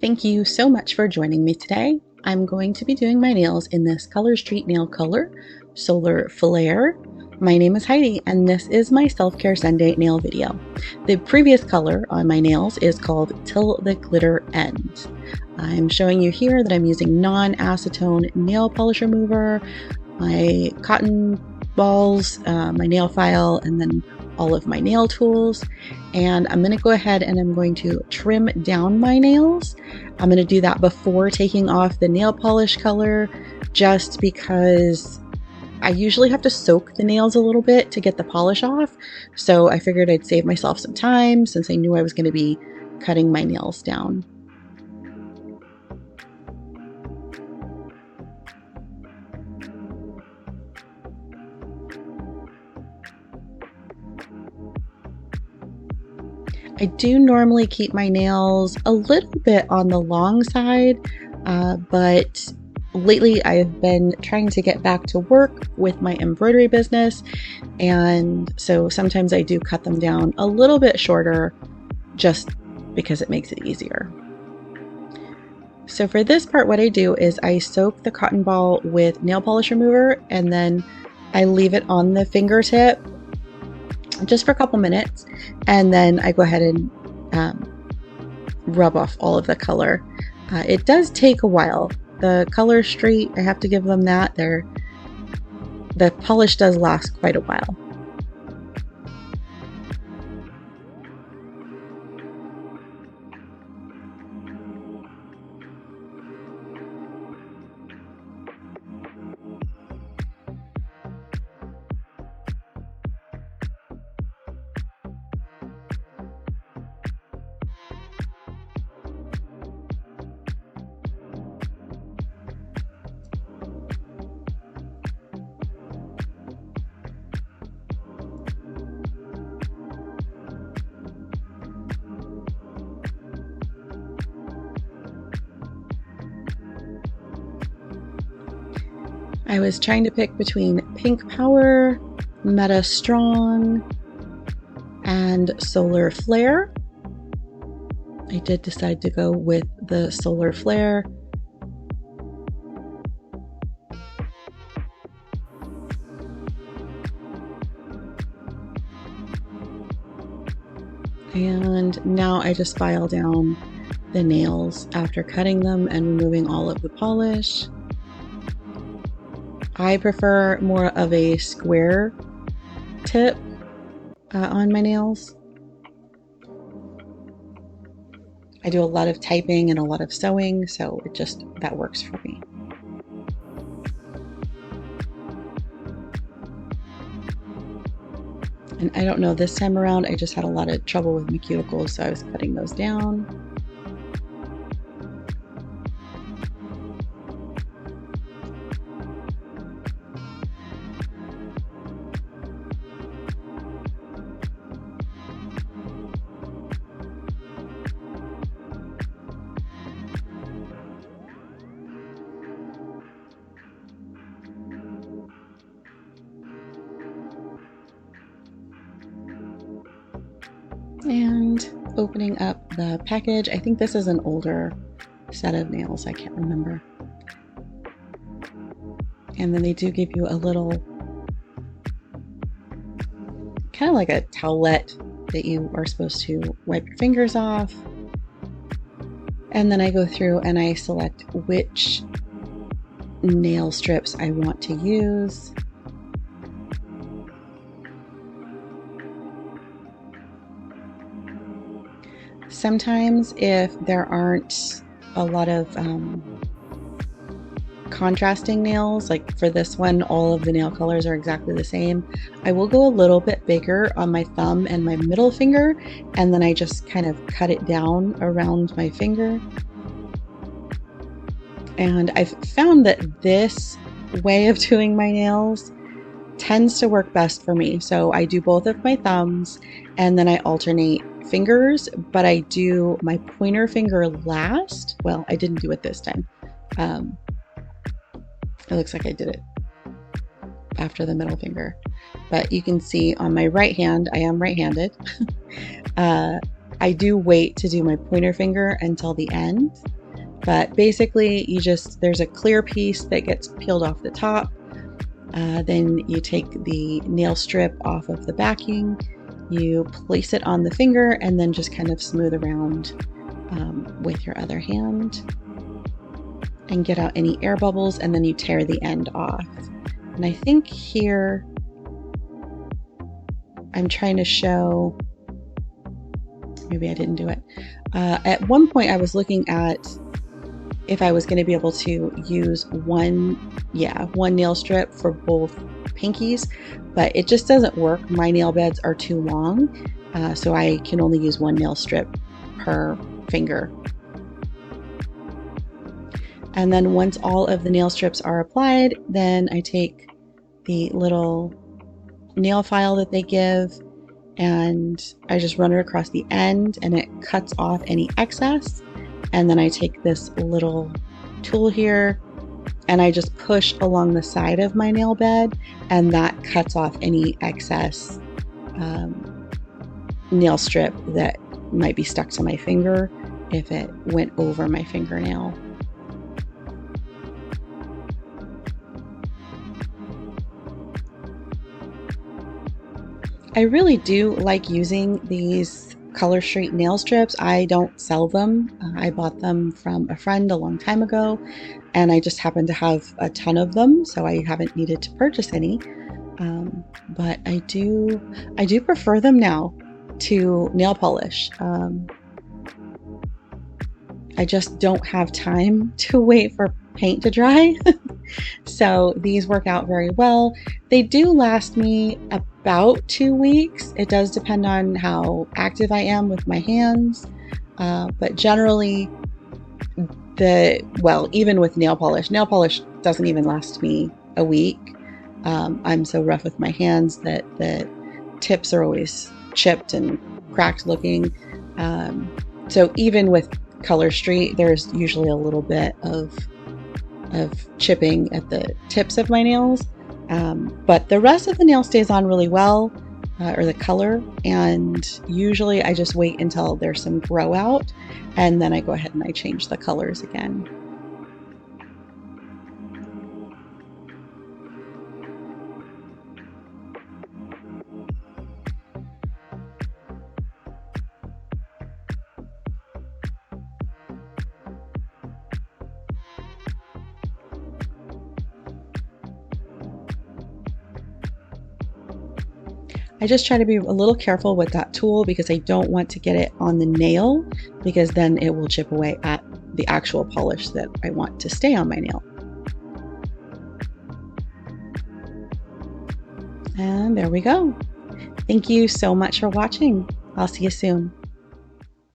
Thank you so much for joining me today. I'm going to be doing my nails in this Color Street Nail Color Solar Flare. My name is Heidi and this is my self-care Sunday nail video. The previous color on my nails is called Till the Glitter Ends. I'm showing you here that I'm using non-acetone nail polish remover, my cotton balls, my nail file, and then all of my nail tools. And I'm going to go ahead and I'm going to trim down my nails. I'm going to do that before taking off the nail polish color, just because I usually have to soak the nails a little bit to get the polish off. So I figured I'd save myself some time since I knew I was going to be cutting my nails down. I do normally keep my nails a little bit on the long side, but lately I've been trying to get back to work with my embroidery business, and so sometimes I do cut them down a little bit shorter just because it makes it easier. So for this part, what I do is I soak the cotton ball with nail polish remover and then I leave it on the fingertip just for a couple minutes, and then I go ahead and rub off all of the color. It does take a while. The Color Street, I have to give them that. The polish does last quite a while. I was trying to pick between Pink Power, Meta Strong, and Solar Flare. I did decide to go with the Solar Flare. And now I just file down the nails after cutting them and removing all of the polish. I prefer more of a square tip on my nails. I do a lot of typing and a lot of sewing, so that works for me. And I don't know, this time around I just had a lot of trouble with my cuticles, so I was cutting those down. And opening up the package. I think this is an older set of nails, I can't remember. And then they do give you a little, kind of like a towelette that you are supposed to wipe your fingers off. And then I go through and I select which nail strips I want to use. Sometimes if there aren't a lot of contrasting nails, like for this one, all of the nail colors are exactly the same, I will go a little bit bigger on my thumb and my middle finger, and then I just kind of cut it down around my finger. And I've found that this way of doing my nails tends to work best for me. So I do both of my thumbs and then I alternate fingers, but I do my pointer finger last. Well, I didn't do it this time. It looks like I did it after the middle finger, but you can see on my right hand, I am right-handed. I do wait to do my pointer finger until the end, but basically there's a clear piece that gets peeled off the top. Then you take the nail strip off of the backing, you place it on the finger, and then just kind of smooth around with your other hand and get out any air bubbles, and then you tear the end off. And I think here I'm trying to show, maybe I didn't do it. At one point I was looking at if I was going to be able to use one nail strip for both pinkies, but it just doesn't work. My nail beds are too long, so I can only use one nail strip per finger. And then once all of the nail strips are applied, then I take the little nail file that they give and I just run it across the end, and it cuts off any excess. And then I take this little tool here and I just push along the side of my nail bed, and that cuts off any excess nail strip that might be stuck to my finger if it went over my fingernail. I really do like using these Color Street nail strips. I don't sell them. I bought them from a friend a long time ago, and I just happen to have a ton of them, so I haven't needed to purchase any. But I do prefer them now to nail polish. I just don't have time to wait for paint to dry. So these work out very well. They do last me about 2 weeks. It does depend on how active I am with my hands, but generally even with nail polish doesn't even last me a week. I'm so rough with my hands that the tips are always chipped and cracked looking. So even with Color Street, there's usually a little bit of chipping at the tips of my nails, but the rest of the nail stays on really well, or the color, and usually I just wait until there's some grow out, and then I go ahead and I change the colors again. I just try to be a little careful with that tool because I don't want to get it on the nail, because then it will chip away at the actual polish that I want to stay on my nail. And there we go. Thank you so much for watching. I'll see you soon.